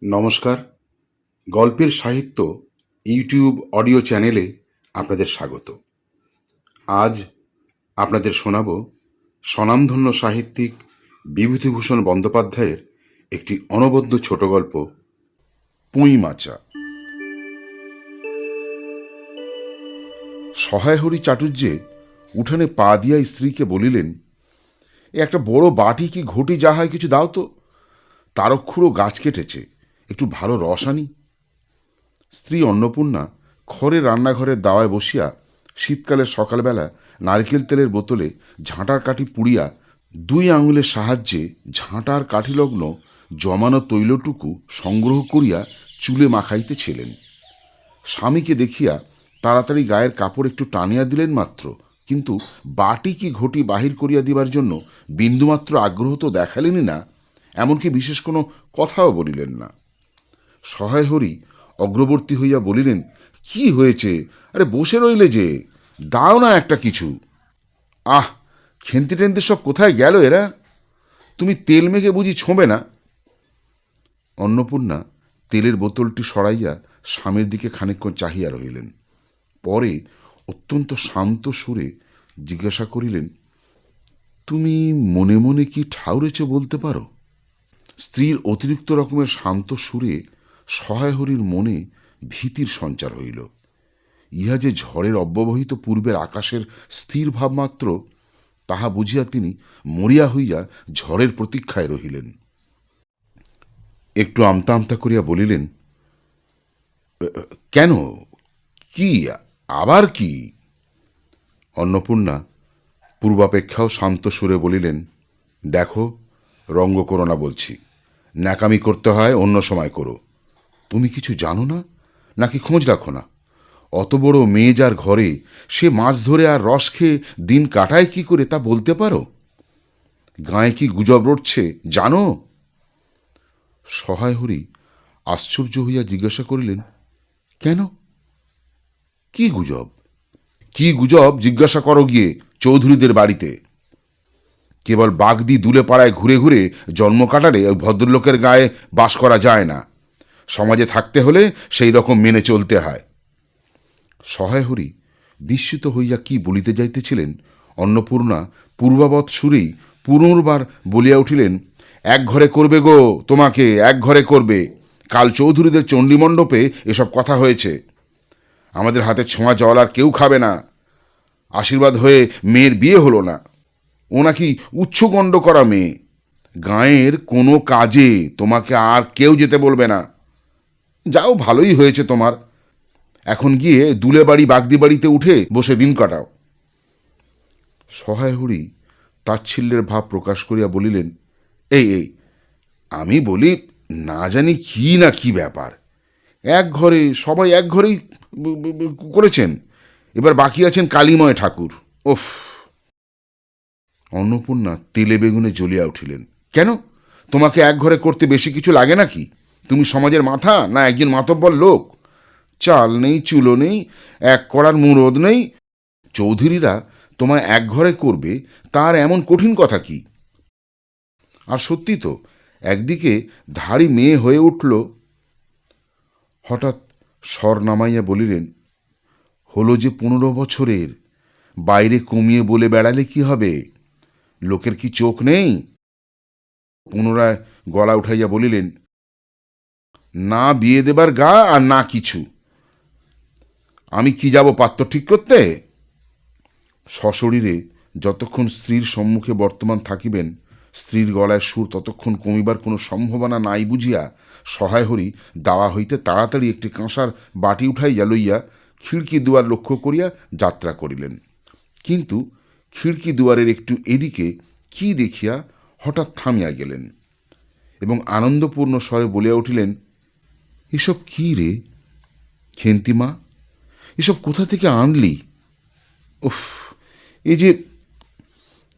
নমস্কার। গল্পের সাহিত্য ইউটিউব অডিও চ্যানেলে আপনাদের স্বাগত। আজ আপনাদের শোনাব স্বনামধন্য সাহিত্যিক বিভূতিভূষণ বন্দ্যোপাধ্যায়ের একটি অনবদ্য ছোট গল্প, পুঁই মাচা। সহায়হরি চাটুর্যে উঠানে পা দিয়া স্ত্রীকে বলিলেন, একটা বড় বাটি কি ঘটি যা হয় কিছু দাও তো। তারক্ষুরও গাছ কেটেছে, একটু ভালো রস আনি। স্ত্রী অন্নপূর্ণা খড়ের রান্নাঘরের দাওয়ায় বসিয়া শীতকালের সকালবেলা নারকেল তেলের বোতলে ঝাঁটার কাঠি পুড়িয়া 2 আঙুলের সাহায্যে ঝাঁটার কাঠিলগ্ন জমানো তৈলটুকু সংগ্রহ করিয়া চুলে মাখাইতেছিলেন। স্বামীকে দেখিয়া তাড়াতাড়ি গায়ের কাপড় একটু টানিয়া দিলেন মাত্র, কিন্তু বাটি কি ঘটি বাহির করিয়া দিবার জন্য বিন্দুমাত্র আগ্রহ তো দেখালেনই না, এমনকি বিশেষ কোনো কথাও বলিলেন না। সহায়হরি অগ্রবর্তী হইয়া বলিলেন, কি হয়েছে? আরে বসে রইলে যে, দাও না একটা কিছু। আহ, খেন্তি টেন্তি সব কোথায় গেল এরা? তুমি তেল মেখে বুঝি ছোঁবে না? অন্নপূর্ণা তেলের বোতলটি সরাইয়া স্বামীর দিকে খানিকক্ষণ চাহিয়া রহিলেন। পরে অত্যন্ত শান্ত সুরে জিজ্ঞাসা করিলেন, তুমি মনে মনে কি ঠাউরেছ বলতে পারো? স্ত্রীর অতিরিক্ত রকমের শান্ত সুরে সহায়হরির মনে ভীতির সঞ্চার হইল। ইহা যে ঝড়ের অব্যবহিত পূর্বের আকাশের স্থির ভাবমাত্র, তাহা বুঝিয়া তিনি মরিয়া হইয়া ঝড়ের প্রতীক্ষায় রহিলেন। একটু আমতা আমতা করিয়া বলিলেন, কেন, কি, আবার কি? অন্নপূর্ণা পূর্বাপেক্ষাও শান্ত সুরে বলিলেন, দেখো, রঙ্গ করো না বলছি। ন্যাকামি করতে হয় অন্য সময় করো। তুমি কিছু জানো না, নাকি খোঁজ রাখো না? অত বড় মেয়ে যার ঘরে, সে মাছ ধরে আর রস খেয়ে দিন কাটায় কি করে তা বলতে পারো? গায়ে কি গুজব রটছে জানো? সহায়হরি আশ্চর্য হইয়া জিজ্ঞাসা করিলেন, কেন, কি গুজব? কি গুজব জিজ্ঞাসা করো গিয়ে চৌধুরীদের বাড়িতে। কেবল বাগদি দুলে পাড়ায় ঘুরে ঘুরে জন্ম কাটালে ওই ভদ্রলোকের গায়ে বাস করা যায় না। সমাজে থাকতে হলে সেই রকম মেনে চলতে হয়। সহায়হরি বিস্মিত হইয়া কি বলিতে যাইতেছিলেন, অন্নপূর্ণা পূর্বাবৎ সুরেই পুনর্বার বলিয়া উঠিলেন, এক ঘরে করবে গো, তোমাকে এক ঘরে করবে। কাল চৌধুরীদের চণ্ডীমণ্ডপে এসব কথা হয়েছে। আমাদের হাতে ছোঁয়া জল আর কেউ খাবে না। আশীর্বাদ হয়ে মেয়ের বিয়ে হলো না। ও নাকি উচ্ছগণ্ড করা মেয়ে। গাঁয়ের কোনো কাজে তোমাকে আর কেউ যেতে বলবে না। যাও, ভালোই হয়েছে তোমার। এখন গিয়ে দুলে বাড়ি বাগদি বাড়িতে উঠে বসে দিন কাটাও। সহায়হরি তাচ্ছিল্যের ভাব প্রকাশ করিয়া বলিলেন, এই এই আমি বলি, না জানি কি না কি ব্যাপার। এক ঘরে সবাই এক ঘরেই করেছেন, এবার বাকি আছেন কালীময় ঠাকুর। ওফ! অন্নপূর্ণা তেলে বেগুনে জ্বলিয়া উঠিলেন। কেন, তোমাকে এক ঘরে করতে বেশি কিছু লাগে নাকি? তুমি সমাজের মাথা, না একজন মাতব্বর লোক? চাল নেই, চুলো নেই, এক করার মুরদ নেই। চৌধুরীরা তোমায় এক ঘরে করবে, তার এমন কঠিন কথা কি? আর সত্যি তো, একদিকে ধাড়ি মেয়ে হয়ে উঠল। হঠাৎ স্বর নামাইয়া বলিলেন, হলো যে 15 বছরের, বাইরে কমিয়ে বলে বেড়ালে কি হবে? লোকের কি চোখ নেই? পুনরায় গলা উঠাইয়া বলিলেন, না বিয়ে দেবার গা আর না কিছু। আমি কি যাব পাত্র ঠিক করতে? সশরীরে যতক্ষণ স্ত্রীর সম্মুখে বর্তমান থাকিবেন, স্ত্রীর গলায় সুর ততক্ষণ কমিবার কোনো সম্ভাবনা নাই বুঝিয়া সহায়হরি দাওয়া হইতে তাড়াতাড়ি একটি কাঁসার বাটি উঠাইয়া লইয়া খিড়কি দুয়ার লক্ষ্য করিয়া যাত্রা করিলেন। কিন্তু খিড়কি দুয়ারের একটু এদিকে কি দেখিয়া হঠাৎ থামিয়া গেলেন এবং আনন্দপূর্ণ স্বরে বলিয়া উঠিলেন, এসব কি রে খেন্তিমা? এসব কোথা থেকে আনলি? উফ! এই যে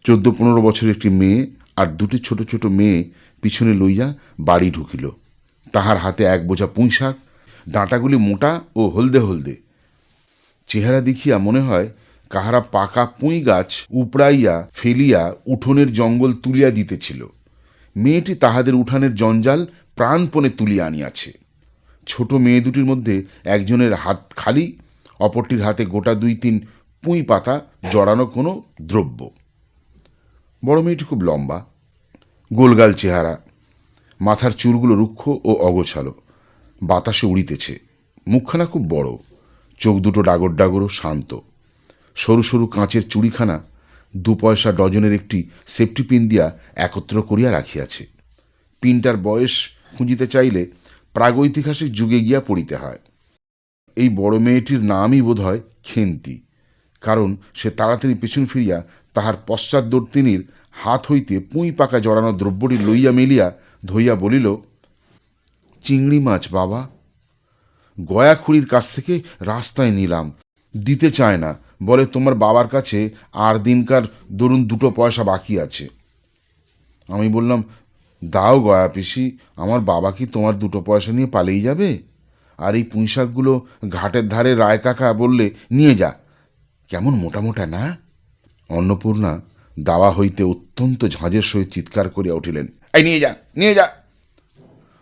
14-15 বছরের একটি মেয়ে আর 2টি ছোট ছোট মেয়ে পিছনে লইয়া বাড়ি ঢুকিল। তাহার হাতে এক বোঝা পুঁইশাক, ডাঁটাগুলি মোটা ও হলদে হলদে। চেহারা দেখিয়া মনে হয় কাহারা পাকা পুঁই গাছ উপড়াইয়া ফেলিয়া উঠোনের জঙ্গল তুলিয়া দিতেছিল। মেয়েটি তাহাদের উঠানের জঞ্জাল প্রাণপণে তুলিয়া আনিয়াছে। ছোট মেয়ে দুটির মধ্যে একজনের হাত খালি, অপরটির হাতে গোটা 2-3 পুঁই পাতা জড়ানো কোনো দ্রব্য। বড় মেয়েটি খুব লম্বা, গোলগাল চেহারা, মাথার চুলগুলো রুক্ষ ও অগোছালো, বাতাসে উড়িতেছে। মুখখানা খুব বড়, চোখ দুটো ডাগর ডাগর ও শান্ত। সরু সরু কাঁচের চুড়িখানা 2 পয়সা ডজনের একটি সেফটি পিন দিয়া একত্র করিয়া রাখিয়াছে। পিনটার বয়স খুঁজিতে চাইলে প্রাগৈতিহাসিক যুগে গিয়া পড়িতে হয়। এই বড় মেয়েটির নামই বোধ হয় খেন্তি, কারণ সে তাড়াতাড়ি পেছন ফিরিয়া তাহার পশ্চাৎবর্তিনীর হাত হইতে পুঁই পাকা জড়ানো দ্রব্যটি লইয়া মেলিয়া ধরিয়া বলিল, চিংড়ি মাছ বাবা, গয়াখুড়ির কাছ থেকে রাস্তায় নিলাম, দিতে চায় না, বলে তোমার বাবার কাছে আর দিনকার ধরুন 2 পয়সা বাকি আছে। আমি বললাম, দাও গয়া পিসি, আমার বাবা কি তোমার 2 পয়সা নিয়ে পালিয়ে যাবে? আর এই পুঁইশাকগুলো ঘাটের ধারে রায় কাকা বললে নিয়ে যা, কেমন মোটা মোটা না? অন্নপূর্ণা দাওয়া হইতে অত্যন্ত ঝাঁঝের সহিত চিৎকার করিয়া উঠিলেন, এই নিয়ে যা, নিয়ে যা।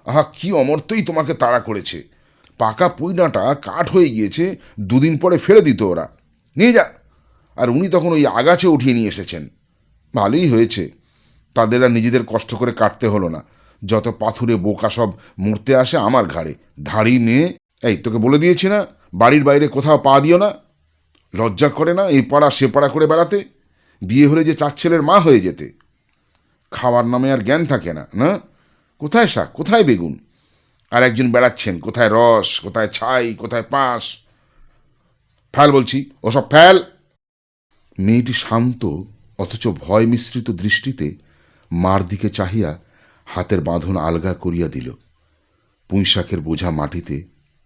আহা, কি অমর্ত্যই তোমাকে তাড়া করেছে! পাকা পুইনাটা কাঠ হয়ে গিয়েছে, 2 দিন পরে ফেলে দিত ওরা। নিয়ে যা। আর উনি তখন ওই আগাছে উঠিয়ে নিয়ে এসেছেন। ভালোই হয়েছে, তাদের আর নিজেদের কষ্ট করে কাটতে হলো না। যত পাথুরে বোকা সব মরতে আসে আমার ঘাড়ে। ধাড়ি মেয়ে, এই তোকে বলে দিয়েছি না, বাড়ির বাইরে কোথাও পা দিও না। লজ্জা করে না এই পাড়া সে পাড়া করে বেড়াতে? বিয়ে হলে যে 4 ছেলের মা হয়ে যেতে। খাওয়ার নামে আর জ্ঞান থাকে না, না? কোথায় শাক, কোথায় বেগুন? আর একজন বেড়াচ্ছেন, কোথায় রস, কোথায় ছাই, কোথায় পাঁশ। ফেল বলছি, ওসব ফেল। মেয়েটি শান্ত অথচ ভয় মিশ্রিত দৃষ্টিতে মার দিকে চাহিয়া হাতের বাঁধন আলগা করিয়া দিল। পুঁইশাকের বোঝা মাটিতে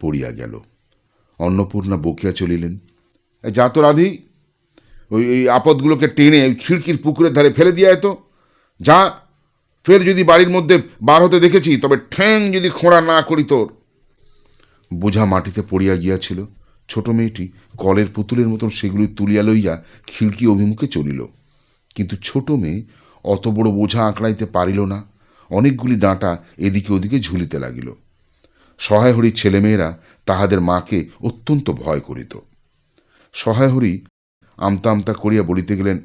পড়িয়া গেল। অন্নপূর্ণা বকিয়া চলিলেন, যা তো রাধি, ওই আপদগুলোকে টেনে খিড়কির পুকুরের ধারে ফেলে দিয়ে তো যা। ফের যদি বাড়ির মধ্যে বার হতে দেখেছি, তবে ঠ্যাং যদি খোঁড়া না করি তোর। বোঝা মাটিতে পড়িয়া গিয়াছিল। ছোট মেয়েটি কলের পুতুলের মতন সেগুলি তুলিয়া লইয়া খিড়কি অভিমুখে চলিল। কিন্তু ছোট মেয়ে অত বড় বোঝা আঁকড়াইতে পারিল না। অনেকগুলি ডাঁটা এদিকে ওদিকে ঝুলিতে লাগিল। সহায় হরির ছেলেমেয়েরা তাহাদের মাকে অত্যন্ত ভয় করিত। সহায় হরি আমতা আমতা করিয়া বলিতে গেলেন,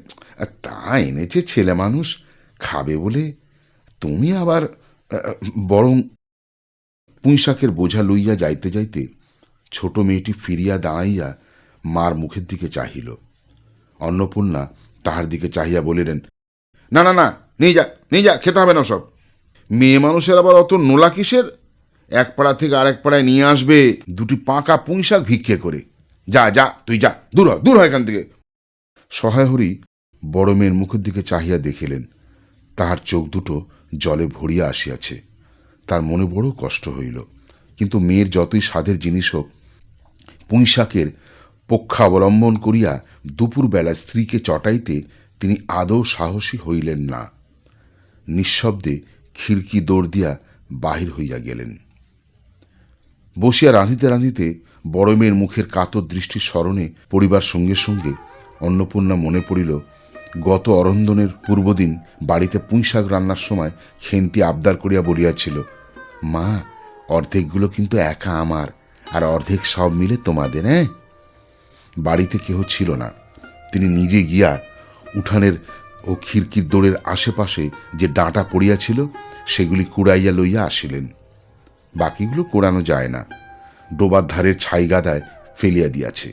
তা এনেছে ছেলে মানুষ, খাবে বলে। তুমি আবার বরং। পুঁইশাকের বোঝা লইয়া যাইতে যাইতে ছোট মেয়েটি ফিরিয়া দাঁড়াইয়া মার মুখের দিকে চাহিল। অন্নপূর্ণা তাহার দিকে চাহিয়া বলিলেন, না না না, নিয়ে যা, নিয়ে যা, খেতে হবে না সব। মেয়ে মানুষের আবার অত নোলা কিসের? এক পাড়া থেকে আরেক পাড়ায় নিয়ে আসবে 2টি পাকা পুঁইশাক ভিক্ষে করে। যা যা, তুই যা, দূর হ, দূর হয় এখান থেকে। সহায় হরি বড় মেয়ের মুখের দিকে চাহিয়া দেখিলেন, তাহার চোখ দুটো জলে ভরিয়া আসিয়াছে। তার মনে বড় কষ্ট হইল। কিন্তু মেয়ের যতই স্বাদের জিনিস হোক, পুঁইশাকের পক্ষাবলম্বন করিয়া দুপুরবেলা স্ত্রীকে চটাইতে তিনি আদৌ সাহসী হইলেন না। নিঃশব্দে খিড়কি দৌড় দিয়া বাহির হইয়া গেলেন। বসিয়া রাঁধিতে রাঁধিতে বড় মেয়ের মুখের কাতর দৃষ্টির স্মরণে পরিবার সঙ্গে সঙ্গে অন্নপূর্ণা মনে পড়িল, গত অরন্দনের পূর্বদিন বাড়িতে পুঁইশাক রান্নার সময় খেন্তি আবদার করিয়া বলিয়াছিল, মা, অর্ধেকগুলো কিন্তু একা আমার, আর অর্ধেক সব মিলে তোমাদের। হ্যাঁ, বাড়িতে কেহ ছিল না। তিনি নিজে গিয়া উঠানের ও খিড়কির দোরের আশেপাশে যে ডাঁটা পড়িয়াছিল সেগুলি কুড়াইয়া লইয়া আসিলেন। বাকিগুলো কোড়ানো যায় না, ডোবার ধারের ছাই গাদায় ফেলিয়া দিয়াছে।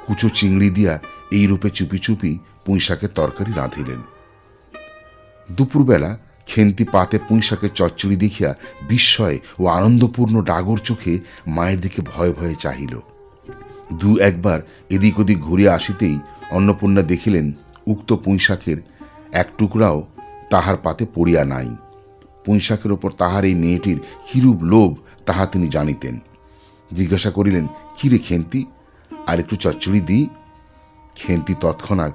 কুচো চিংড়ি দিয়া এই রূপে চুপি চুপি পুঁইশাকের তরকারি রাঁধিলেন। দুপুরবেলা খেন্তি পাতে পুঁইশাকের চচ্চড়ি দেখিয়া বিস্ময় ও আনন্দপূর্ণ ডাগর চোখে মায়ের দিকে ভয়ে ভয়ে চাহিল। 2-1 এদিক ওদিক ঘুরিয়া আসিতেই অন্নপূর্ণা দেখিলেন উক্ত পুঁইশাকের এক টুকরাও তাহার পাতে পড়িয়া নাই। পুঁইশাকের ওপর তাহার এই মেয়েটির কিরূপ লোভ তাহা তিনি জানিতেন। জিজ্ঞাসা করিলেন, কি রে খেন্তি, আর একটু চচ্চড়ি দিই? খেন্তি তৎক্ষণাৎ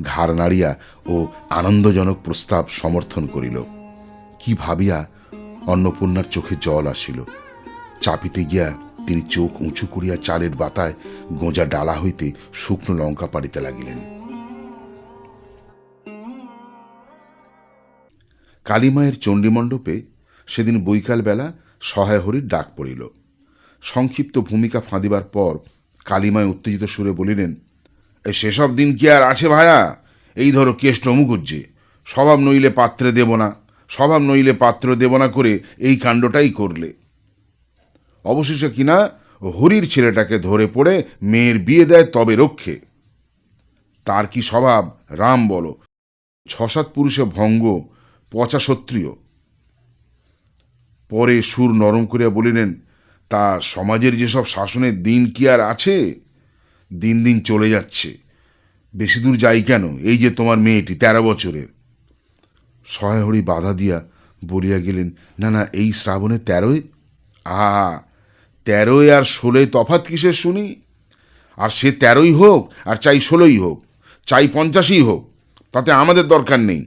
ঘাড় নাড়িয়া ও আনন্দজনক প্রস্তাব সমর্থন করিল। কি ভাবিয়া অন্নপূর্ণার চোখে জল আসিল। চাপিতে গিয়া তিনি চোখ উঁচু করিয়া চালের বাতায় গোঁজা ডালা হইতে শুকনো লঙ্কা পাড়িতে লাগিলেন। কালীমায়ের চণ্ডীমণ্ডপে সেদিন বৈকালবেলা সহায় হরির ডাক পড়িল। সংক্ষিপ্ত ভূমিকা ফাঁদিবার পর কালিমায় উত্তেজিত সুরে বলিলেন, সেসব দিন কি আর আছে ভায়া? এই ধরো কেষ্ট মুখুজ্জে, স্বভাব নইলে পাত্রে দেব না, স্বভাব নইলে পাত্র দেব না করে এই কাণ্ডটাই করলে। অবশেষে কিনা হরির ছেলেটাকে ধরে পড়ে মেয়ের বিয়ে দেয় তবে রক্ষে। তার কি স্বভাব রাম বলো, 6-7 পুরুষে ভঙ্গ, পচা ক্ষত্রিয়। পরে সুর নরম করিয়া বলিলেন, তা সমাজের যেসব শাসনের দিন কি আর আছে? দিন দিন চলে যাচ্ছে। বেশি দূর যাই কেন, এই যে তোমার মেয়েটি 13 বছরের। সহায়হরি বাধা দিয়া বলিয়া গেলেন, না না, এই শ্রাবণে 13। আহা, 13 আর 16 তফাৎ কিসের শুনি? আর সে 13ই হোক আর চাই 16ই হোক, চাই 50ই হোক, তাতে আমাদের দরকার নেই।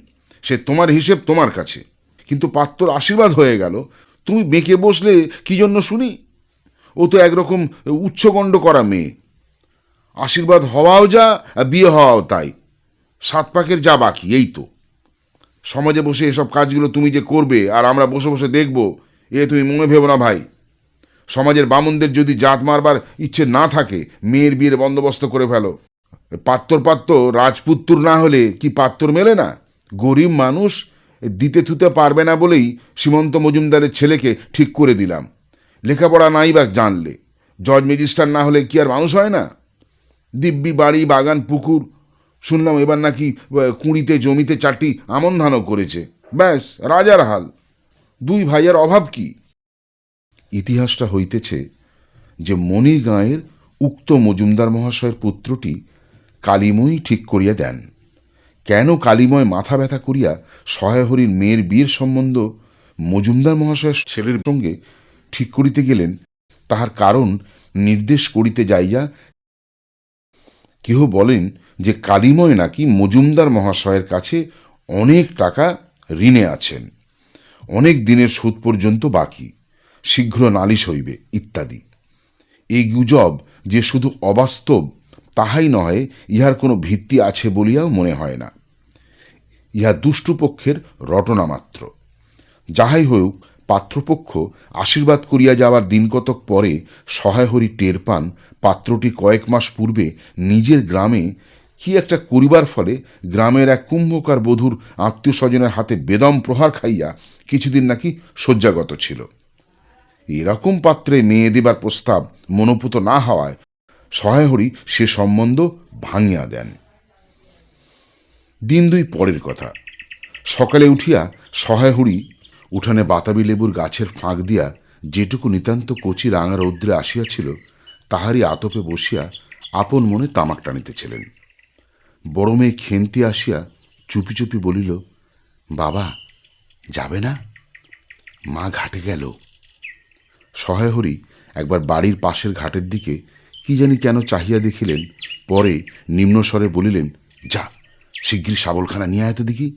সে তোমার হিসেব তোমার কাছে। কিন্তু পাত্রর আশীর্বাদ হয়ে গেল, তুমি বেঁকে বসলে কি জন্য শুনি? ও তো একরকম উচ্চগণ্ড করা মেয়ে। আশীর্বাদ হওয়াও যা, বিয়ে হওয়াও তাই। 7 পাকের যা বাকি, এই তো। সমাজে বসে এসব কাজগুলো তুমি যে করবে আর আমরা বসে বসে দেখব, এ তুমি মনে ভেবো না ভাই। সমাজের বামুনদের যদি জাত মারবার ইচ্ছে না থাকে, মেয়ের বিয়ের বন্দোবস্ত করে ফেলো। পাত্র রাজপুত্তুর না হলে কি পাত্র মেলে না? গরিব মানুষ, দিতে থুতে পারবে না বলেই সীমন্ত মজুমদারের ছেলেকে ঠিক করে দিলাম। লেখাপড়া নাই বা জানলে, জজ ম্যাজিস্ট্রেট না হলে কি আর মানুষ হয় না? দিব্যি বাড়ি, বাগান, পুকুর। শুনলাম এবার নাকি কুঁড়িতে জমিতে 4টি আমন ধানও করেছে। ব্যাস রাজার হাল। 2 ভাইয়ের অভাব কি? ইতিহাসটা হইতেছে যে মনির গাঁয়ের উক্ত মজুমদার মহাশয়ের পুত্রটি কালিময়ী ঠিক করিয়া দেন। কেন কালিময় মাথা ব্যথা করিয়া সহায়হরির মেয়ের বিয়ের সম্বন্ধ মজুমদার মহাশয়ের ছেলের সঙ্গে ঠিক করিতে গেলেন, তাহার কারণ নির্দেশ করিতে যাইয়া কেহ বলেন যে কালিময় নাকি মজুমদার মহাশয়ের কাছে অনেক টাকা ঋণে আছেন, অনেক দিনের সুদ পর্যন্ত বাকি, শীঘ্র নালিশ হইবে ইত্যাদি। এই গুজব যে শুধু অবাস্তব তাহাই নয়, ইহার কোনো ভিত্তি আছে বলিয়াও মনে হয় না। ইহা দুষ্টপক্ষের রটনা মাত্র। যাহাই হোক, পাত্রপক্ষ আশীর্বাদ করিয়া যাওয়ার দিনকতক পরে সহায়হরি টের পান পাত্রটি কয়েক মাস পূর্বে নিজের গ্রামে কি একটা করিবার ফলে গ্রামের এক কুম্ভকার বধূর আত্মীয় স্বজনের হাতে বেদম প্রহার খাইয়া কিছুদিন নাকি শয্যাগত ছিল। এরকম পাত্রে মেয়ে দেবার প্রস্তাব মনোপুত না হওয়ায় সহায়হরি সে সম্বন্ধ ভাঙিয়া দেন। দিন 2 পরের কথা। সকালে উঠিয়া সহায়হরি উঠানে বাতাবি লেবুর গাছের ফাঁক দিয়া যেটুকু নিতান্ত কচি রাঙা রৌদ্রে আসিয়াছিল, তাহারই আতপে বসিয়া আপন মনে তামাক টানিতেছিলেন। বড় মেয়ে খেন্তি আসিয়া চুপি চুপি বলিল, বাবা যাবে না? মা ঘাটে গেল। সহায়হরি একবার বাড়ির পাশের ঘাটের দিকে কি জানি কেন চাহিয়া দেখিলেন, পরে নিম্নস্বরে বলিলেন, যা শিগগির শাবলখানা নিয়ে আয় তো দেখি।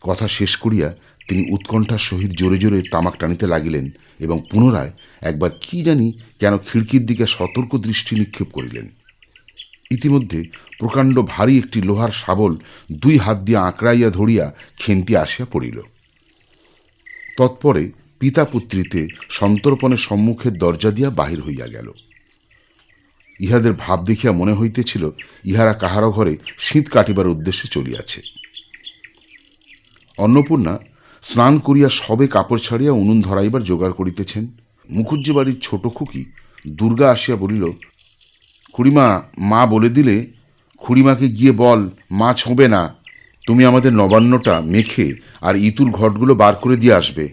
কথা শেষ করিয়া তিনি উৎকণ্ঠার সহিত জোরে জোরে তামাক টানিতে লাগিলেন এবং পুনরায় একবার কি জানি কেন খিড়কির দিকে সতর্ক দৃষ্টি নিক্ষেপ করিলেন। ইতিমধ্যে প্রকাণ্ড ভারী একটি লোহার শাবল 2 হাত দিয়া আঁকড়াইয়া ধরিয়া খেন্তি আসিয়া পড়িল। তৎপরে পিতা পুত্রীতে সন্তর্পণের সম্মুখের দরজা দিয়া বাহির হইয়া গেল। ইহাদের ভাব দেখিয়া মনে হইতেছিল ইহারা কাহারও ঘরে শীত কাটিবার উদ্দেশ্যে চলিয়াছে। অন্নপূর্ণা স্নান করিয়া সবে কাপড় ছাড়িয়া উনুন ধরাইবার জোগাড় করিতেছেন। মুখুজ্জি বাড়ির ছোট খুকি দুর্গা আসিয়া বলিল, খুড়িমা, মা বলে দিলে খুড়িমাকে গিয়ে বল মা ছোঁবে না, তুমি আমাদের নবান্নটা মেখে আর ইতুর ঘটগুলো বার করে দিয়ে আসবে।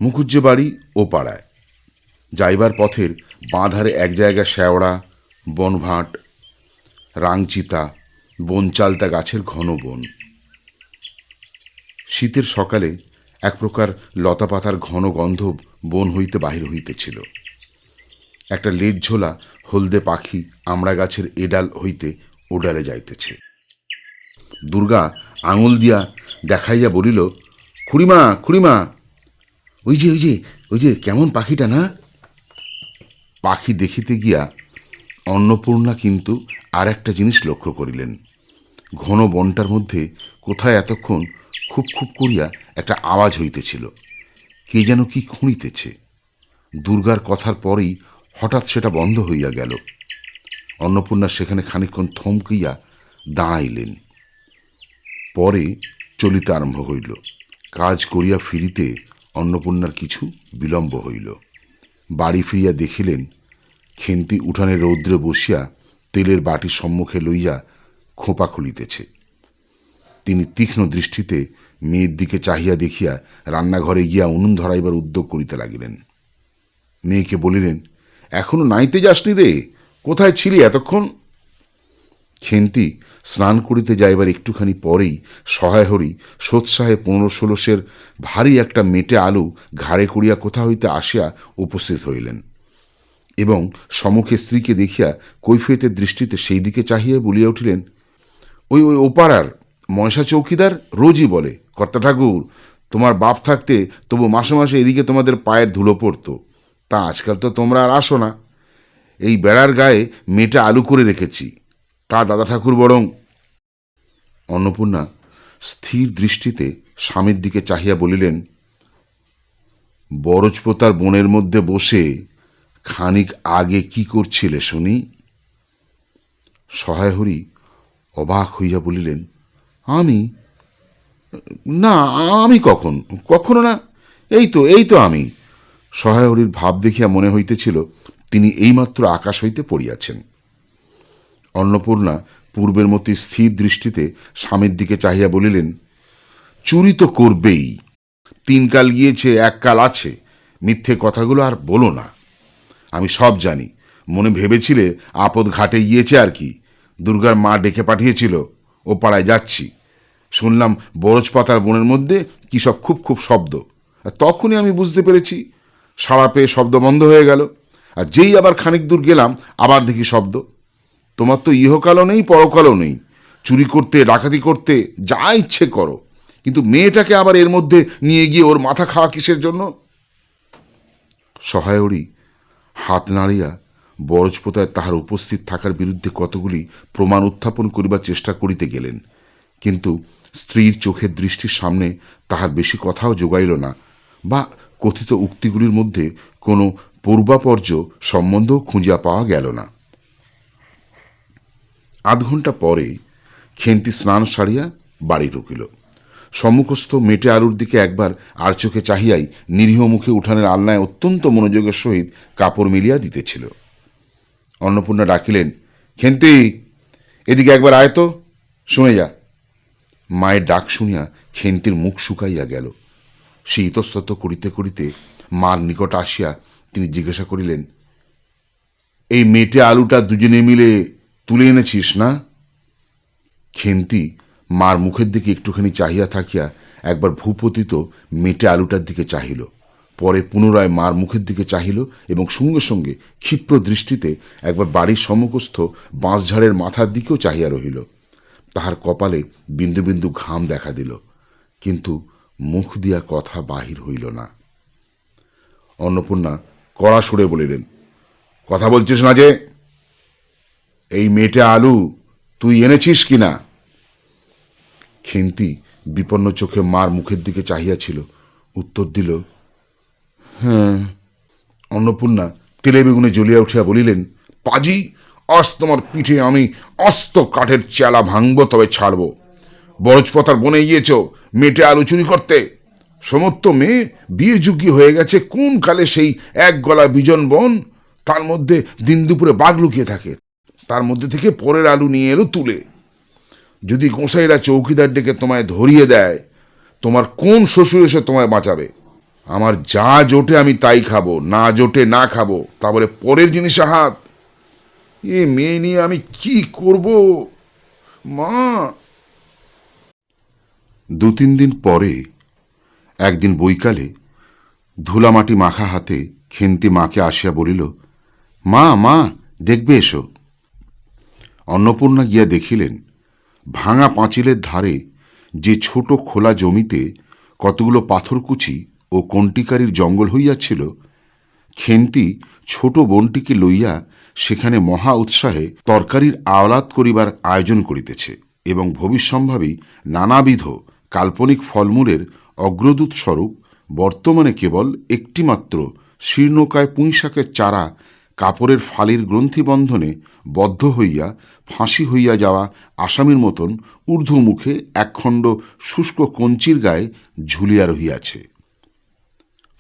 মুখুজ্জি বাড়ি ও পাড়ায় যাইবার পথের বাঁধারে এক জায়গায় শ্যাওড়া, বনভাট, রাংচিতা, বনচালতা গাছের ঘন বন। শীতের সকালে এক প্রকার লতাপাতার ঘন গন্ধ বন হইতে বাহির হইতেছিল। একটা লেজ ঝোলা হলদে পাখি আমড়া গাছের এডাল হইতে ওডালে যাইতেছে। দুর্গা আঙুল দিয়া দেখাইয়া বলিল, খুড়িমা খুড়িমা, ওই যে ওই যে ওই যে কেমন পাখিটা না? পাখি দেখিতে গিয়া অন্নপূর্ণা কিন্তু আর একটা জিনিস লক্ষ্য করিলেন। ঘন বনটার মধ্যে কোথায় এতক্ষণ খুব খুব করিয়া একটা আওয়াজ হইতেছিল। কে যেন কি খুঁড়িতেছে। দুর্গার কথার পরেই হঠাৎ সেটা বন্ধ হইয়া গেল। অন্নপূর্ণা সেখানে খানিকক্ষণ থমকিয়া দাঁড়াইলেন। পরে চলিতে আরম্ভ হইল। কাজ করিয়া ফিরিতে অন্নপূর্ণার কিছু বিলম্ব হইল। বাড়ি ফিরিয়া দেখিলেন খেন্তি উঠানে রৌদ্রে বসিয়া তেলের বাটির সম্মুখে লইয়া খোঁপা খুলিতেছে। তিনি তীক্ষ্ণ দৃষ্টিতে মেয়ের দিকে চাহিয়া দেখিয়া রান্নাঘরে গিয়া উনুন ধরাইবার উদ্যোগ করিতে লাগিলেন। মেয়েকে বলিলেন, এখনো নাইতে যাসনি রে? কোথায় ছিলি এতক্ষণ? খেন্তি স্নান করিতে যাইবার একটুখানি পরেই সহায়হরি সোৎসাহে 15-16 ভারী একটা মেটে আলু ঘাড়ে করিয়া কোথা হইতে আসিয়া উপস্থিত হইলেন এবং সম্মুখে স্ত্রীকে দেখিয়া কৈফিয়তের দৃষ্টিতে সেই দিকে চাহিয়া বলিয়া উঠিলেন, ওই ওই ওপাড়ার ময়সা চৌকিদার রোজই বলে, কর্তা ঠাকুর, তোমার বাপ থাকতে তবু মাসে মাসে এদিকে তোমাদের পায়ের ধুলো পড়ত, তা আজকাল তো তোমরা আর আসো না। এই বেড়ার গায়ে মেয়েটা আলু করে রেখেছি, তা দাদা ঠাকুর বরং। অন্নপূর্ণা স্থির দৃষ্টিতে স্বামীর দিকে চাহিয়া বলিলেন, বরজপোতার বনের মধ্যে বসে খানিক আগে কি করছিলে শুনি? সহায়হরি অবাক হইয়া বলিলেন, আমি? না, আমি কখনো না। এই তো আমি। সহায়হরির ভাব দেখিয়া মনে হইতেছিল তিনি এইমাত্র আকাশ হইতে পড়িয়াছেন। অন্নপূর্ণা পূর্বের মতো স্থির দৃষ্টিতে স্বামীর দিকে চাহিয়া বলিলেন, চুরি তো করবেই। 3 কাল গিয়েছে, 1 কাল আছে, মিথ্যে কথাগুলো আর বলো না। আমি সব জানি। মনে ভেবেছিলে আপদ ঘাটে গিয়েছে আর কি। দুর্গার মা ডেকে পাঠিয়েছিল, ও পাড়ায় যাচ্ছি। শুনলাম বরজপাতার বনের মধ্যে কি সব খুব খুব শব্দ। আর তখনই আমি বুঝতে পেরেছি। সাড়া পেয়ে শব্দ বন্ধ হয়ে গেল। আর যেই আবার খানিক দূর গেলাম, আবার দেখি শব্দ। তোমার তো ইহকালও নেই, পরকালও নেই। চুরি করতে, ডাকাতি করতে যা ইচ্ছে করো, কিন্তু মেয়েটাকে আবার এর মধ্যে নিয়ে গিয়ে ওর মাথা খাওয়া কিসের জন্য? সহায়রী হাত নাড়িয়া বরজপোতায় তাহার উপস্থিত থাকার বিরুদ্ধে কতগুলি প্রমাণ উত্থাপন করিবার চেষ্টা করিতে গেলেন, কিন্তু স্ত্রীর চোখের দৃষ্টির সামনে তাহার বেশি কথাও যোগাইল না, বা কথিত উক্তিগুলির মধ্যে কোনো পূর্বাপর্য সম্বন্ধও খুঁজিয়া পাওয়া গেল না। আধ ঘণ্টা পরে খেন্তি স্নান সারিয়া বাড়ি ঢুকিল। সম্মুখস্থ মেটে আলুর দিকে একবার আর চোখে চাহিয়াই নিরীহ মুখে উঠানের আলনায় অত্যন্ত মনোযোগের সহিত কাপড় মিলিয়া দিতেছিল। অন্নপূর্ণা ডাকিলেন, খেন্তি, এদিকে একবার আয় তো, শুনে যা। মায়ের ডাক শুনিয়া খেন্তির মুখ শুকাইয়া গেল। সে ইতস্তত করিতে করিতে মার নিকট আসিয়া তিনি জিজ্ঞাসা করিলেন, এই মেটে আলুটা দুজনে মিলে তুলে এনেছিস না? খেন্তি মার মুখের দিকে একটুখানি চাহিয়া থাকিয়া একবার ভূপতিত মেটে আলুটার দিকে চাহিল, পরে পুনরায় মার মুখের দিকে চাহিল এবং সঙ্গে সঙ্গে ক্ষিপ্র দৃষ্টিতে একবার বাড়ির সম্মুখস্থ বাঁশঝাড়ের মাথার দিকেও চাহিয়া রহিল। তাহার কপালে বিন্দু বিন্দু ঘাম দেখা দিল, কিন্তু মুখ দিয়া কথা বাহির হইল না। অন্নপূর্ণা কড়া সুরে বলিলেন, কথা বলছিস না যে? এই মেটে আলু তুই এনেছিস কিনা? খেন্তি বিপন্ন চোখে মার মুখের দিকে চাহিয়াছিল, উত্তর দিল, হ্যাঁ। অন্নপূর্ণা তেলে বেগুনে জ্বলিয়া উঠিয়া বলিলেন, পাজি, আজ তোমার পিঠে আমি আস্ত কাঠের চেলা ভাঙব, তবে ছাড়ব। বরজপতার বনে গিয়েছ মেটে আলু চুরি করতে। সমস্ত মেয়ে বিয়ে যোগ্য হয়ে গেছে, কোন কালে সেই এক গলা বিজন বন, তার মধ্যে দিন দুপুরে বাঘ লুকিয়ে থাকে, তার মধ্যে থেকে পরের আলু নিয়ে এলো তুলে। যদি গোসাইরা চৌকিদার ডেকে তোমায় ধরিয়ে দেয়, তোমার কোন শ্বশুর এসে তোমায় বাঁচাবে? আমার যা জোটে আমি তাই খাবো, না জোটে না খাবো, তারপরে পরের জিনিসে হাত। এ মেয়ে নিয়ে আমি কি করব মা? 2-3 দিন পরে একদিন বৈকালে ধুলামাটি মাখা হাতে খেন্তি মাকে আসিয়া বলিল, মা, মা, দেখবে এসো। অন্নপূর্ণা গিয়া দেখিলেন ভাঙা পাঁচিলের ধারে যে ছোট খোলা জমিতে কতগুলো পাথরকুচি ও কণ্টিকারির জঙ্গল হইয়াছিল, খেন্তি ছোট বোনটিকে লইয়া সেখানে মহা উৎসাহে তরকারির আওলাদ করিবার আয়োজন করিতেছে এবং ভবিষ্যম্ভাবী নানাবিধ কাল্পনিক ফলমূলের অগ্রদূত স্বরূপ বর্তমানে কেবল একটিমাত্র শীর্ণকায় পুঁইশাকের চারা কাপড়ের ফালির গ্রন্থিবন্ধনে বদ্ধ হইয়া ফাঁসি হইয়া যাওয়া আসামির মতন ঊর্ধ্বমুখে একখণ্ড শুষ্ক কঞ্চির গায়ে ঝুলিয়া রহিয়াছে।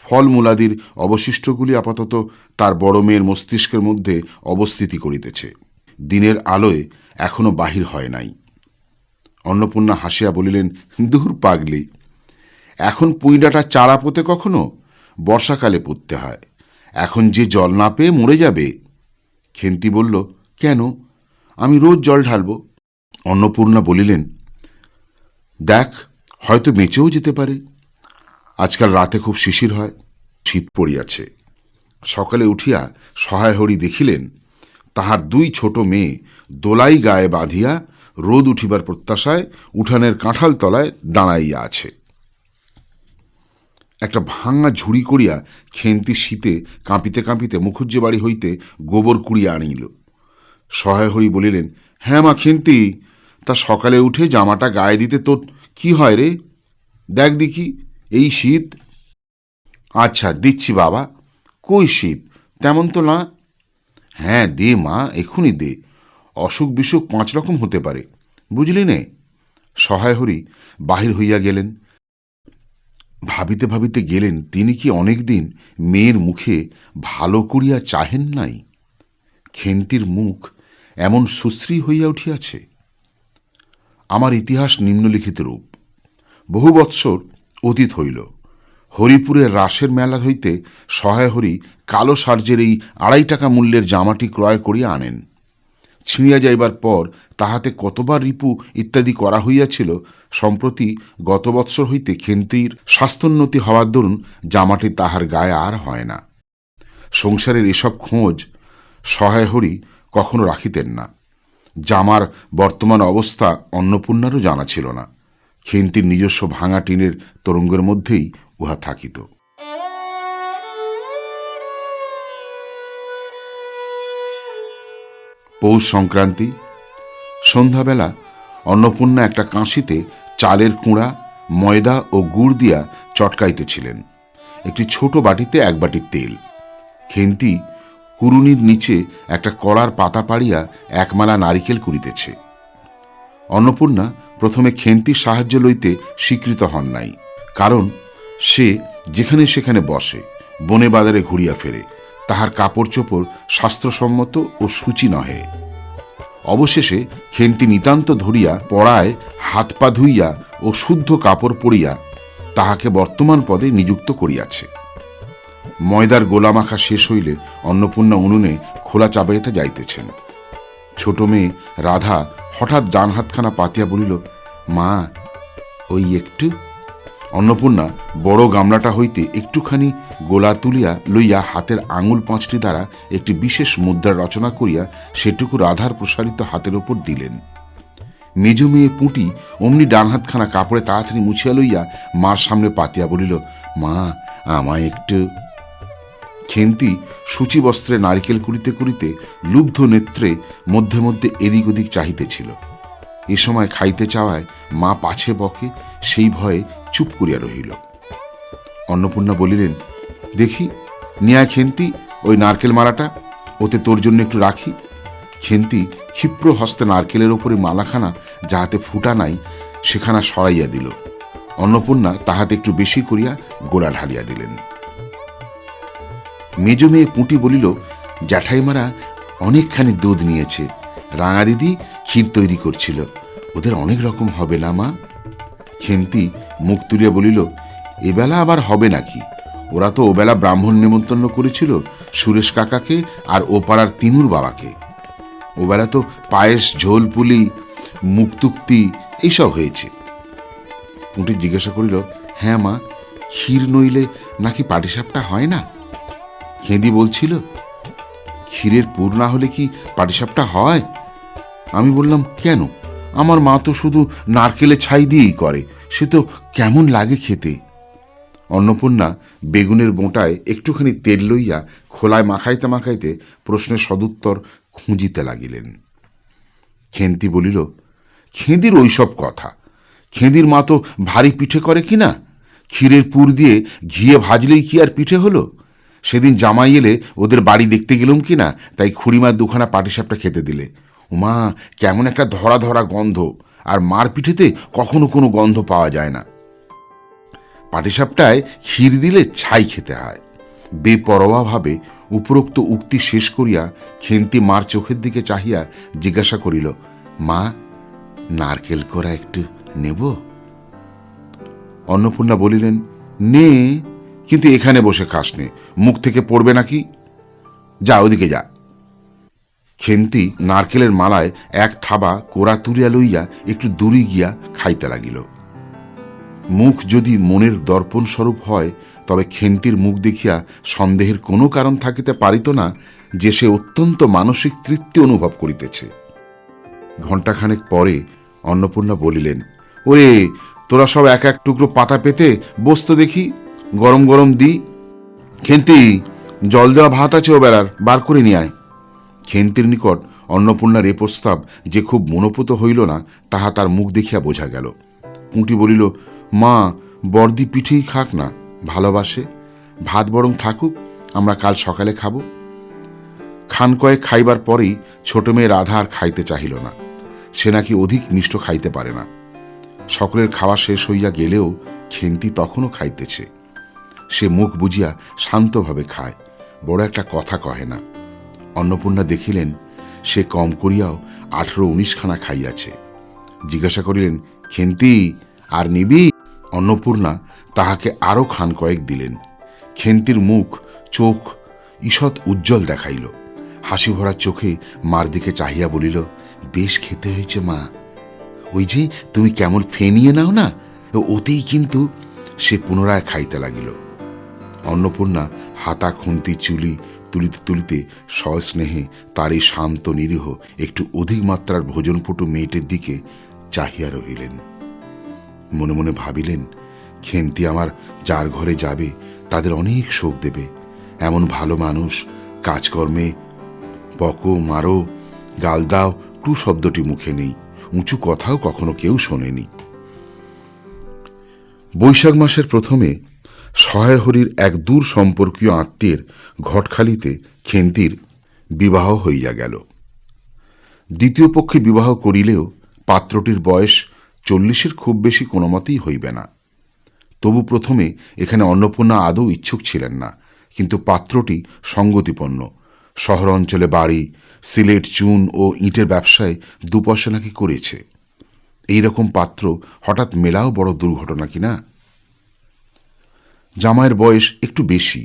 ফলমূলাদির অবশিষ্টগুলি আপাতত তার বড় মেয়ের মস্তিষ্কের মধ্যে অবস্থিতি করিতেছে, দিনের আলোয় এখনো বাহির হয় নাই। অন্নপূর্ণা হাসিয়া বলিলেন, দূর পাগলি, এখন পুঁইডাটা চারা পোতে কখনো? বর্ষাকালে পুঁততে হয়, এখন যে জল না পেয়ে মরে যাবে। খেন্তি বলল, কেন? আমি রোজ জল ঢালব। অন্নপূর্ণা বলিলেন, দেখ, হয়তো বেঁচেও যেতে পারে। আজকাল রাতে খুব শিশির হয়, শীত পড়িয়াছে। সকালে উঠিয়া সহায়হরি দেখিলেন তাহার দুই ছোট মেয়ে দোলাই গায়ে বাঁধিয়া রোদ উঠিবার প্রত্যাশায় উঠানের কাঁঠাল তলায় দাঁড়াইয়া আছে। একটা ভাঙা ঝুড়ি করিয়া খেন্তি শীতে কাঁপিতে কাঁপিতে মুখুজ্জে বাড়ি হইতে গোবর কুড়িয়া আনিল। সহায়হরি বলিলেন, হ্যাঁ মা খেন্তি, তা সকালে উঠে জামাটা গায়ে দিতে তোর কি হয় রে? দেখ দেখি, এই শীত। আচ্ছা দিচ্ছি বাবা। কই শীত? তেমন তো না। হ্যাঁ দে মা, এক্ষুনি দে। অসুখ বিসুখ 5 রকম হতে পারে, বুঝলি নে। সহায়হরি বাহির হইয়া গেলেন। ভাবিতে ভাবিতে গেলেন, তিনি কি অনেকদিন মেয়ের মুখে ভালো করিয়া চাহেন নাই? খেন্তির মুখ এমন সুশ্রী হইয়া উঠিয়াছে। আমার ইতিহাস নিম্নলিখিত রূপ। বহু বৎসর অতীত হইল। হরিপুরের রাসের মেলা হইতে সহায়হরি কালো সার্জের এই 2.5 টাকা মূল্যের জামাটি ক্রয় করিয়া আনেন। ছিঁড়িয়া যাইবার পর তাহাতে কতবার রিপু ইত্যাদি করা হইয়াছিল, সম্প্রতি গত বৎসর হইতে খেন্তির স্বাস্থ্যোন্নতি হওয়ার দরুন জামাটি তাহার গায়ে আর হয় না। সংসারের এসব খোঁজ সহায়হরি কখনো রাখিতেন না। জামার বর্তমান অবস্থা অন্নপূর্ণারও জানা ছিল না। খেন্তির নিজস্ব ভাঙা টিনের তরঙ্গের মধ্যেই উহা থাকিত। পৌষ সংক্রান্তি সন্ধ্যাবেলা অন্নপূর্ণা একটা কাঁসিতে চালের কুঁড়া, ময়দা ও গুড় দিয়া চটকাইতেছিলেন। একটি ছোট বাটিতে 1 বাটি তেল। খেন্তি কুরুনির নিচে একটা কড়ার পাতা পাড়িয়া 1 মালা নারিকেল কুড়িতেছে। অন্নপূর্ণা প্রথমে খেন্তির সাহায্য লইতে স্বীকৃত হন নাই, কারণ সে যেখানে সেখানে বসে, বনে বাজারে ঘুরিয়া ফেরে, তাহার কাপড় চোপড় শাস্ত্রসম্মত ও সূচি নহে। অবশেষে খেন্তি নিতান্ত ধরিয়া পড়ায় হাত পা ধুইয়া ও শুদ্ধ কাপড় পরিয়া তাহাকে বর্তমান পদে নিযুক্ত করিয়াছে। ময়দার গোলা মাখা শেষ হইলে অন্নপূর্ণা উনুনে খোলা চাবাইতে যাইতেছেন। ছোট মেয়ে রাধা হঠাৎ ডান হাতখানা পাতিয়া বলিল, মা, ওই একটু। অন্নপূর্ণা বড় গামলাটা হইতে একটুখানি গোলা তুলিয়া লইয়া হাতের আঙুল 5টি দ্বারা একটি বিশেষ মুদ্রা রচনা করিয়া সেটুকু রাধার প্রসারিত হাতের ওপর দিলেন। মেজ মেয়ে পুঁটি অমনি ডান হাতখানা কাপড়ে তাড়াতাড়ি মুছিয়া লইয়া মার সামনে পাতিয়া বলিল, মা, আমায় একটু। খেন্তি সূচি বস্ত্রে নারিকেল কুড়িতে কুড়িতে লুব্ধ নেত্রে মধ্যে মধ্যে এদিক ওদিক চাহিতেছিল। এ সময় খাইতে চাওয়ায় মা পাছে বকে, সেই ভয়ে চুপ করিয়া রহিল। অন্নপূর্ণা বলিলেন, দেখি নিয়া খেন্তি ওই নারকেল মালাটা, ওতে তোর জন্য একটু রাখি। খেন্তি ক্ষিপ্র হস্তে নারকেলের ওপরে মালাখানা যাহাতে ফুটা নাই সেখানা সরাইয়া দিল। অন্নপূর্ণা তাহাতে একটু বেশি করিয়া গোলা ঢালিয়া দিলেন। মেজ মেয়ে পুঁটি বলিল, জ্যাঠাইমারা অনেকখানি দুধ নিয়েছে, রাঙা দিদি ক্ষীর তৈরি করছিল, ওদের অনেক রকম হবে না মা? খেন্তি মুখ তুলিয়া বলিল, এবেলা আবার হবে নাকি? ওরা তো ওবেলা ব্রাহ্মণ নেমন্তন্ন করেছিল, সুরেশ কাকাকে আর ও পাড়ার তিনুর বাবাকে। ওবেলা তো পায়েস, ঝোল পুলি, মুক্তুক্তি এইসব হয়েছে। পুঁটি জিজ্ঞাসা করিল, হ্যাঁ মা, ক্ষীর নইলে নাকি পাটিসাপটা হয় না? খেঁদি বলছিল, ক্ষীরের পুর না হলে কি পাটিসাপটা হয়? আমি বললাম, কেন? আমার মা তো শুধু নারকেলে ছাই দিয়েই করে, সে তো কেমন লাগে খেতে। অন্নপূর্ণা বেগুনের বোঁটায় একটুখানি তেল লইয়া খোলায় মাখাইতে মাখাইতে প্রশ্নের সদুত্তর খুঁজিতে লাগিলেন। খেন্তি বলিল, খেঁদির ওইসব কথা, খেদির মা তো ভারী পিঠে করে কি না? ক্ষীরের পুর দিয়ে ঘিয়ে ভাজলেই কি আর পিঠে হলো? সেদিন জামাই এলে ওদের বাড়ি দেখতে গেলুম কি না, তাই খুড়িমার দুখানা পাটিসাপটা খেতে দিলে। উমা, কেমন একটা ধরা ধরা গন্ধ, আর মার পিঠেতে কখনো কোনো গন্ধ পাওয়া যায় না। পাটিসাপটায় ক্ষীর দিলে ছাই খেতে হয়। বেপরোয়াভাবে উপরোক্ত উক্তি শেষ করিয়া খেন্তি মার চোখের দিকে চাহিয়া জিজ্ঞাসা করিল, মা, নারকেল কোড়া একটু নেব? অন্নপূর্ণা বলিলেন, নে, কিন্তু এখানে বসে খাস নে, মুখ থেকে পড়বে নাকি। যা, ওদিকে যা। খেন্তি নারকেলের মালায় এক থাবা কোড়া তুলিয়া লইয়া একটু দূরে গিয়া খাইতে লাগিল। মুখ যদি মনের দর্পণ স্বরূপ হয়, তবে খেন্তির মুখ দেখিয়া সন্দেহের কোনো কারণ থাকিতে পারিত না যে সে অত্যন্ত মানসিক তৃপ্তি অনুভব করিতেছে। ঘণ্টাখানেক পরে অন্নপূর্ণা বলিলেন, ওরে, তোরা সব এক এক টুকরো পাতা পেতে বসতো দেখি, গরম গরম দি। খেন্তি, জল দেওয়া ভাত আছে ও বেড়ার, বার করে নিয়ে আয়। খেন্তির নিকট অন্নপূর্ণার এ প্রস্তাব যে খুব মনোপুত হইল না, তাহা তার মুখ দেখিয়া বোঝা গেল। পুঁটি বলিল, মা, বর্দি পিঠেই খাক না, ভালোবাসে, ভাত বরং থাকুক, আমরা কাল সকালে খাব। খান কয়েক খাইবার পরেই ছোট মেয়ে রাধা আর খাইতে চাহিল না। সে নাকি অধিক মিষ্ট খাইতে পারে না। সকলের খাওয়া শেষ হইয়া গেলেও খেন্তি তখনও খাইতেছে। সে মুখ বুঝিয়া শান্তভাবে খায়, বড় একটা কথা কহে না। অন্নপূর্ণা দেখিলেন সে কম করিয়াও 18-19 খানা খাইয়াছে। জিজ্ঞাসা করিলেন, খেন্তি, আর নিবি? অন্নপূর্ণা তাহাকে আরও খান কয়েক দিলেন। খেন্তির মুখ, চোখ ঈষৎ উজ্জ্বল দেখাইল। হাসি ভরা চোখে মার দিকে চাহিয়া বলিল, বেশ খেতে হয়েছে মা। ওই যে তুমি কেমন ফেনিয়ে নাও না, ওতেই কিন্তু। সে পুনরায় খাইতে লাগিল। অন্নপূর্ণা হাতা খুন্তি চুলি তুলিতে তুলিতে সস্নেহে তার এই শান্ত নিরীহ একটু অধিক মাত্রার ভোজনপটু মেয়েটির দিকে চাহিয়া রহিলেন। মনে মনে ভাবিলেন, খেন্তি আমার যার ঘরে যাবে তাদের অনেক শোক দেবে। এমন ভালো মানুষ, কাজকর্মে বকো, মারো, গাল দাও, টু শব্দটি মুখে নেই, উঁচু কথাও কখনো কেউ শোনেনি। বৈশাখ মাসের প্রথমে সহায়হরির এক দূর সম্পর্কীয় আত্মীয়ের ঘটখালিতে খেন্তির বিবাহ হইয়া গেল। দ্বিতীয় পক্ষে বিবাহ করিলেও পাত্রটির বয়স 40-এর খুব বেশি কোনো মতেই হইবে না। তবু প্রথমে এখানে অন্নপূর্ণা আদৌ ইচ্ছুক ছিলেন না, কিন্তু পাত্রটি সঙ্গতিপন্ন, শহর অঞ্চলে বাড়ি, সিলেট চুন ও ইটের ব্যবসায় 2 পয়সা নাকি করেছে। এইরকম পাত্র হঠাৎ মেলাও বড় দুর্ঘটনা কিনা। জামাইয়ের বয়স একটু বেশি।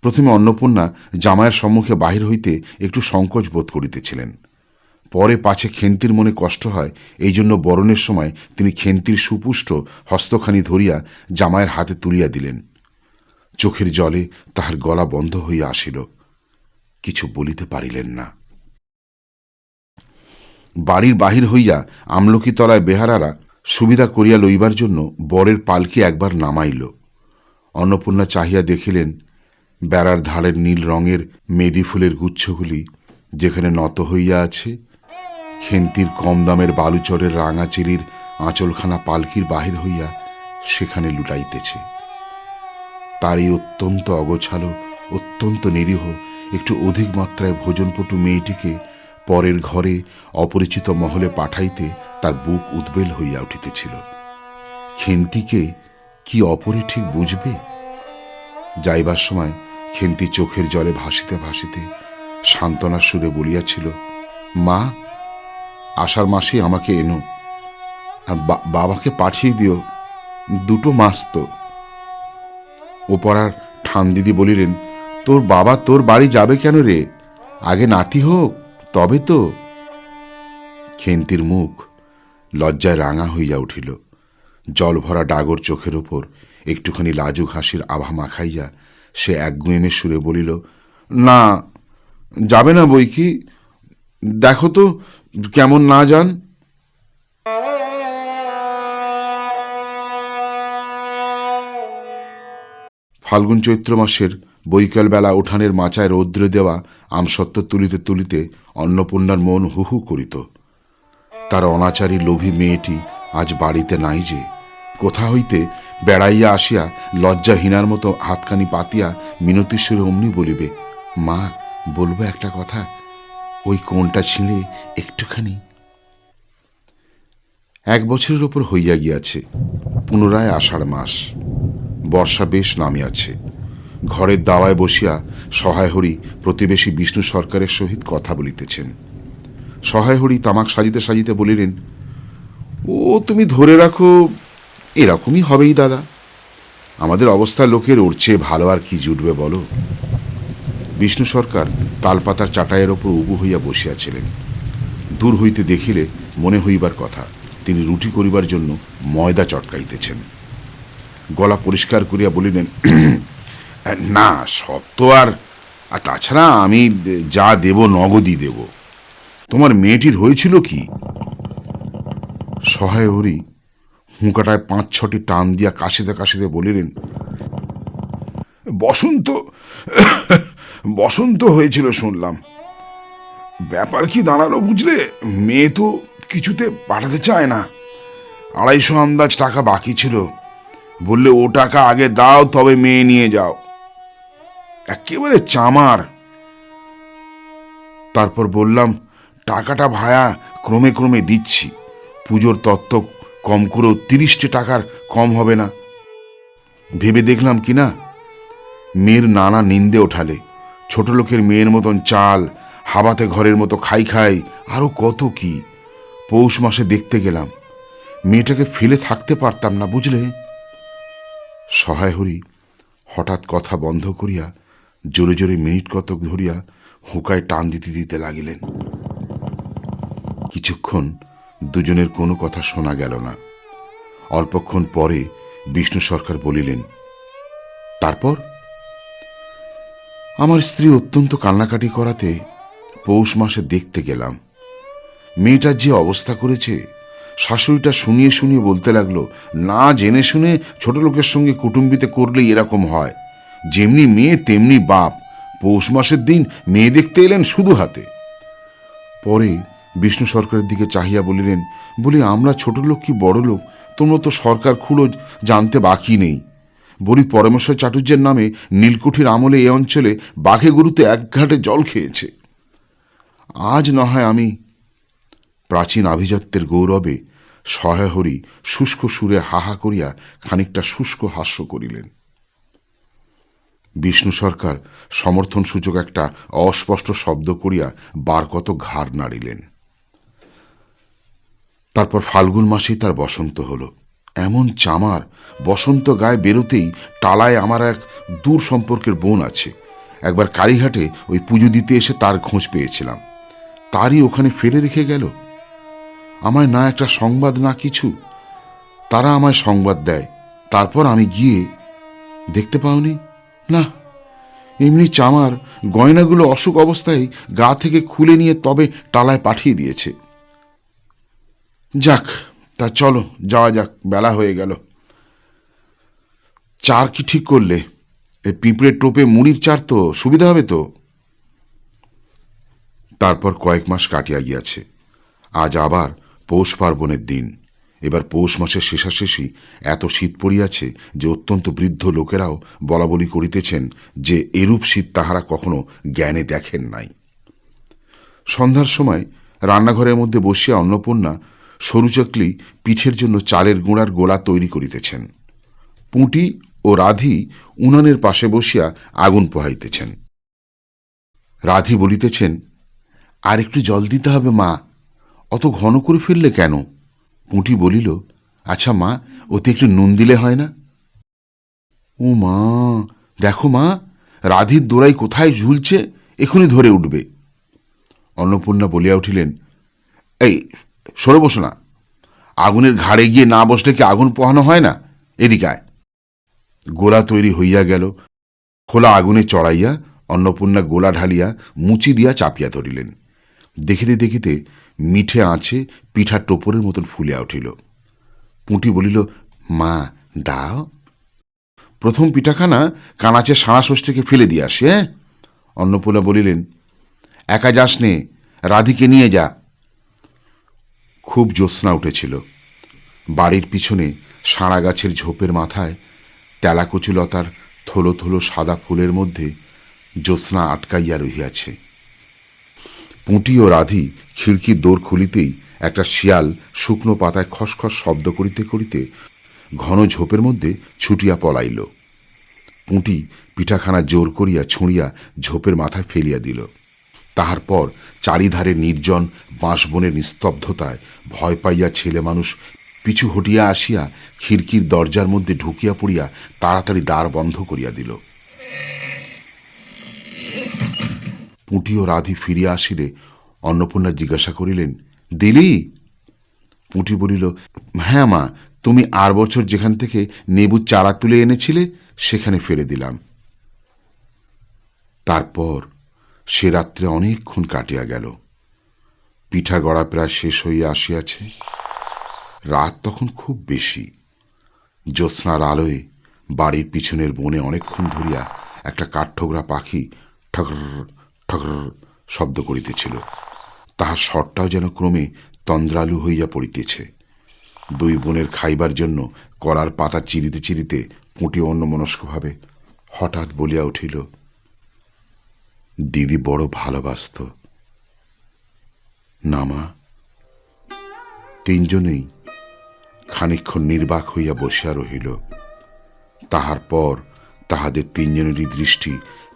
প্রথমে অন্নপূর্ণা জামাইয়ের সম্মুখে বাহির হইতে একটু সংকোচ বোধ করিতেছিলেন। পরে পাছে খেন্তির মনে কষ্ট হয়, এই জন্য বরণের সময় তিনি খেন্তির সুপুষ্ট হস্তখানি ধরিয়া জামাইয়ের হাতে তুলিয়া দিলেন। চোখের জলে তাহার গলা বন্ধ হইয়া আসিল, কিছু বলিতে পারিলেন না। বাড়ির বাহির হইয়া আমলকিতলায় বেহারারা সুবিধা করিয়া লইবার জন্য বরের পালকি একবার নামাইল। অন্নপূর্ণা চাহিয়া দেখিলেন বেড়ার ধারের নীল রঙের মেদি ফুলের গুচ্ছগুলি যেখানে নত হইয়া আছে, খেন্তির কম দামের বালুচরের রাঙাচিলির আঁচলখানা পালকির বাহির হইয়া সেখানে লুটাইতেছে। তার এই অত্যন্ত অগোছালো, অত্যন্ত নিরীহ, একটু অধিক মাত্রায় ভোজনপটু মেয়েটিকে পরের ঘরে অপরিচিত মহলে পাঠাইতে তার বুক উদ্বেল হইয়া উঠিতেছিল। খেন্তিকে কি অপরে ঠিক বুঝবে? যাইবার সময় খেন্তি চোখের জলে ভাসিতে ভাসিতে সান্ত্বনার সুরে বলিয়াছিল, মা, আষাঢ় মাসে আমাকে এনো, আর বাবাকে পাঠিয়ে দিও 2 মাস তো। ও পড়ার ঠান দিদি বলিলেন, তোর বাবা তোর বাড়ি যাবে কেন রে? আগে নাতি হোক, তবে তো। খেন্তির মুখ লজ্জায় রাঙা হইয়া উঠিল। জল ভরা ডাগর চোখের ওপর একটুখানি লাজুক হাসির আভা মাখাইয়া সে একগুঁয়েমে সুরে বলিল, না, যাবে না বই কি, দেখো তো কেমন না যান। ফাল্গুন চৈত্র মাসের বৈকালবেলা উঠানের মাচায় রৌদ্র দেওয়া আমসত্ত্ব তুলিতে তুলিতে অন্নপূর্ণার মন হু হু করিত। তার অনাচারী লোভী মেয়েটি আজ বাড়িতে নাই যে। কোথা হইতে বেড়াইয়া আসিয়া লজ্জাহীনার মতো হাতখানি পাতিয়া মিনতিস্বরে অমনি বলিবে, মা বলবো একটা কথা, ওই কোণটা ছিঁড়ে একটুখানি। 1 বছরের ওপর হইয়া গিয়াছে। পুনরায় আষাঢ় মাস, বর্ষা বেশ নামিয়াছে। ঘরের দাওয়ায় বসিয়া সহায় হরি প্রতিবেশী বিষ্ণু সরকারের সহিত কথা বলিতেছেন। সহায় হরি তামাক সাজিতে সাজিতে বলিলেন, ও তুমি ধরে রাখো, এরকমই হবেই দাদা। আমাদের অবস্থা লোকের ওর চেয়ে ভালো আর কি জুটবে বলো। বিষ্ণু সরকার তালপাতার চাটাইয়ের ওপর উবু হইয়া বসিয়াছিলেন। দূর হইতে দেখিলে মনে হইবার কথা তিনি রুটি করিবার জন্য ময়দা চটকাইতেছেন। গলা পরিষ্কার করিয়া বলিলেন, না সব তো আর তাছাড়া আমি যা দেব নগদই দেব। তোমার মেয়েটির হয়েছিল কি? সহায় হরি হুঁকাটায় 5-6টি টান দিয়া কাশিতে কাশিতে বলিলেন, বসন্ত বসন্ত হয়েছিল শুনলাম। ব্যাপার কি দাঁড়ালো বুঝলে, মেয়ে তো কিছুতে পাঠাতে চায় না। 250 আন্দাজ টাকা বাকি ছিল, বললে ও টাকা আগে দাও তবে মেয়ে নিয়ে যাও। একেবারে চামার। তারপর বললাম, টাকাটা ভায়া ক্রমে ক্রমে দিচ্ছি, পুজোর তত্ত্ব কম করেও 30টি টাকার কম হবে না। ভেবে দেখলাম কিনা, মেয়ের নানা নিন্দে ওঠালে, ছোট লোকের মেয়ের মতন চাল, হাবাতে ঘরের মতো খাই খাই, আরো কত কি। পৌষ মাসে দেখতে গেলাম, মেয়েটাকে ফেলে থাকতে পারতাম না বুঝলে। সহায় হরি হঠাৎ কথা বন্ধ করিয়া জোরে জোরে মিনিট কতক ধরিয়া হুঁকায় টান দিতে দিতে লাগিলেন। কিছুক্ষণ দুজনের কোনো কথা শোনা গেল না। অল্পক্ষণ পরে বিষ্ণু সরকার বলিলেন, তারপর? আমার স্ত্রী অত্যন্ত কান্নাকাটি করাতে পৌষ মাসে দেখতে গেলাম। মেয়েটার যে অবস্থা করেছে, শাশুড়িটা শুনিয়ে শুনিয়ে বলতে লাগলো, না জেনে শুনে ছোট লোকের সঙ্গে কুটুম্বিতে করলেই এরকম হয়। যেমনি মেয়ে তেমনি বাপ। পৌষ মাসের দিন মেয়ে দেখতে এলেন শুধু হাতে। পরে বিষ্ণু সরকারের দিকে চাহিয়া বলিলেন, বলি আমরা ছোট লোক কি বড় লোক, তোমরা তো সরকার খুঁড়ো জানতে বাকি নেই। বলি পরমেশ্বর চাটুর্যের নামে নীলকুঠির আমলে এ অঞ্চলে বাঘে গরুতে 1 ঘাটে জল খেয়েছে। আজ না হয় আমি। প্রাচীন আভিজাত্যের গৌরবে সহায় হরি শুষ্ক সুরে হাহা করিয়া খানিকটা শুষ্ক হাস্য করিলেন। বিষ্ণু সরকার সমর্থন সূচক একটা অস্পষ্ট শব্দ করিয়া বার কত ঘাড় নাড়িলেন। তারপর ফাল্গুন মাসেই তার বসন্ত হল। এমন চামার, বসন্ত গায়ে বেরোতেই টালায় আমার এক দূর সম্পর্কের বোন আছে। একবার কালীঘাটে ওই পুজো দিতে এসে তার খোঁজ পেয়েছিলাম। তারই ওখানে ফেলে রেখে গেল। আমায় না একটা সংবাদ না কিছু। তারা আমায় সংবাদ দেয়, তারপর আমি গিয়ে দেখতে পাওনি। না, এমনি চামার, গয়নাগুলো অসুখ অবস্থায় গা থেকে খুলে নিয়ে তবে টালায় পাঠিয়ে দিয়েছে। যাক, তা চলো যাওয়া যাক, বেলা হয়ে গেল। চার কি ঠিক করলে? এই পিঁপড়ের টোপে মুড়ির চার তো সুবিধা হবে তো। তারপর কয়েক মাস কাটিয়া গিয়াছে। আজ আবার পৌষ পার্বণের দিন। এবার পৌষ মাসের শেষাশেষি এত শীত পড়িয়াছে যে অত্যন্ত বৃদ্ধ লোকেরাও বলাবলি করিতেছেন যে এরূপ শীত তাহারা কখনো জ্ঞানে দেখেন নাই। সন্ধ্যার সময় রান্নাঘরের মধ্যে বসিয়া অন্নপূর্ণা সরু চাকলি পিঠের জন্য চালের গুঁড়ার গোলা তৈরি করিতেছেন। পুঁটি ও রাধি উনানের পাশে বসিয়া আগুন পোহাইতেছেন। রাধি বলিতেছেন, আর একটু জল দিতে হবে মা, অত ঘন করে ফেললে কেন? পুঁটি বলিল, আচ্ছা মা, ওতে একটু নুন দিলে হয় না? ও মা, দেখো মা, রাধির দোড়াই কোথায় ঝুলছে, এখনই ধরে উঠবে। অন্নপূর্ণা বলিয়া উঠিলেন, এই সরে বসো না, আগুনের ঘাড়ে গিয়ে না বসলে কি আগুন পোহানো হয় না? এদিকায়। গোলা তৈরি হইয়া গেল। খোলা আগুনে চড়াইয়া অন্নপূর্ণা গোলা ঢালিয়া মুচি দিয়া চাপিয়া ধরিলেন। দেখিতে দেখিতে মিঠে আঁচে পিঠা টোপরের মতন ফুলিয়া উঠিল। পুঁটি বলিল, মা দাও। প্রথম পিঠাখানা কানাচে শাঁস ওষ্ঠেকে ফেলে দিয়ে আসি। হ্যাঁ? অন্নপূর্ণা বলিলেন, একা যাস নে, রাধিকে নিয়ে যা। খুব জ্যোৎস্না উঠেছিল। বাড়ির পিছনে সাঁড়া গাছের ঝোপের মাথায় তেলাকচুলতার থলো থলো সাদা ফুলের মধ্যে জ্যোৎস্না আটকাইয়া রহিয়াছে। পুঁটি ও রাধি খিড়কির দোর খুলিতেই একটা শিয়াল শুকনো পাতায় খসখস শব্দ করিতে করিতে ঘন ঝোপের মধ্যে ছুটিয়া পলাইল। পুঁটি পিঠাখানা জোর করিয়া ছুঁড়িয়া ঝোপের মাথায় ফেলিয়া দিল। তাহার পর চারিধারে নির্জন বাঁশবনের নিস্তব্ধতায় ভয় পাইয়া ছেলে মানুষ পিছু হটিয়া আসিয়া খিড়কির দরজার মধ্যে ঢুকিয়া পড়িয়া তাড়াতাড়ি দ্বার বন্ধ করিয়া দিল। পুঁটি ও রাধি ফিরিয়া আসিলে অন্নপূর্ণা জিজ্ঞাসা করিলেন, দিলি? পুঁটি বলিল, হ্যাঁ মা, তুমি আর বছর যেখান থেকে নেবুর চারা তুলে এনেছিলে সেখানে ফেলে দিলাম। তারপর সে রাত্রে অনেকক্ষণ কাটিয়া গেল। পিঠা গড়া প্রায় শেষ হইয়া আসিয়াছে। রাত তখন খুব বেশি। জ্যোৎস্নার আলোয় বাড়ির পিছনের বনে অনেকক্ষণ ধরিয়া একটা কাঠঠোকরা পাখি ঠকর ঠকর শব্দ করিতেছিল। তাহার স্বরটাও যেন ক্রমে তন্দ্রালু হইয়া পড়িতেছে। দুই বোনের খাইবার জন্য কলার পাতা চিরিতে চিরিতে পুঁটি অন্যমনস্কভাবে হঠাৎ বলিয়া উঠিল, দিদি বড় ভালোবাসত না মা? তিনজনেই খানিকক্ষণ নির্বাক হইয়া বসিয়া রহিল। তাহার পর তাহাদের তিনজনেরই দৃষ্টি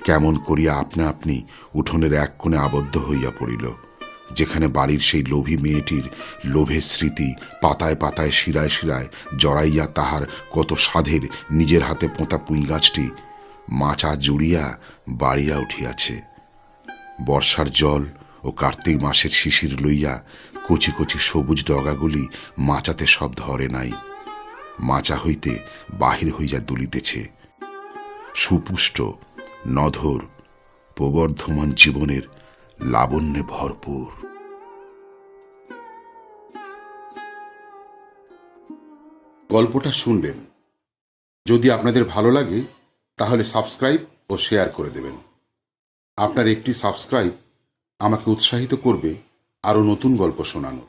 কেমন করিয়া আপনা আপনি উঠোনের এক কোণে আবদ্ধ হইয়া পড়িল, যেখানে বাড়ির সেই লোভী মেয়েটির লোভের স্মৃতি পাতায় পাতায় শিরায় শিরায় জড়াইয়া তাহার কত সাধের নিজের হাতে পোঁতা পুঁই গাছটি মাচা জুড়িয়া বাড়িয়া উঠিয়াছে। বর্ষার জল ও কার্তিক মাসের শিশির লইয়া কচি কচি সবুজ ডগাগুলি মাচাতে সব ধরে নাই, মাচা হইতে বাহির হইয়া দুলিতেছে সুপুষ্ট নধর প্রবর্ধমান জীবনের লাবণ্যে ভরপুর। গল্পটা শুনলেন। যদি আপনাদের ভালো লাগে তাহলে সাবস্ক্রাইব ও শেয়ার করে দেবেন। আপনার একটি সাবস্ক্রাইব আমাকে উৎসাহিত করবে আরও নতুন গল্প শোনানো।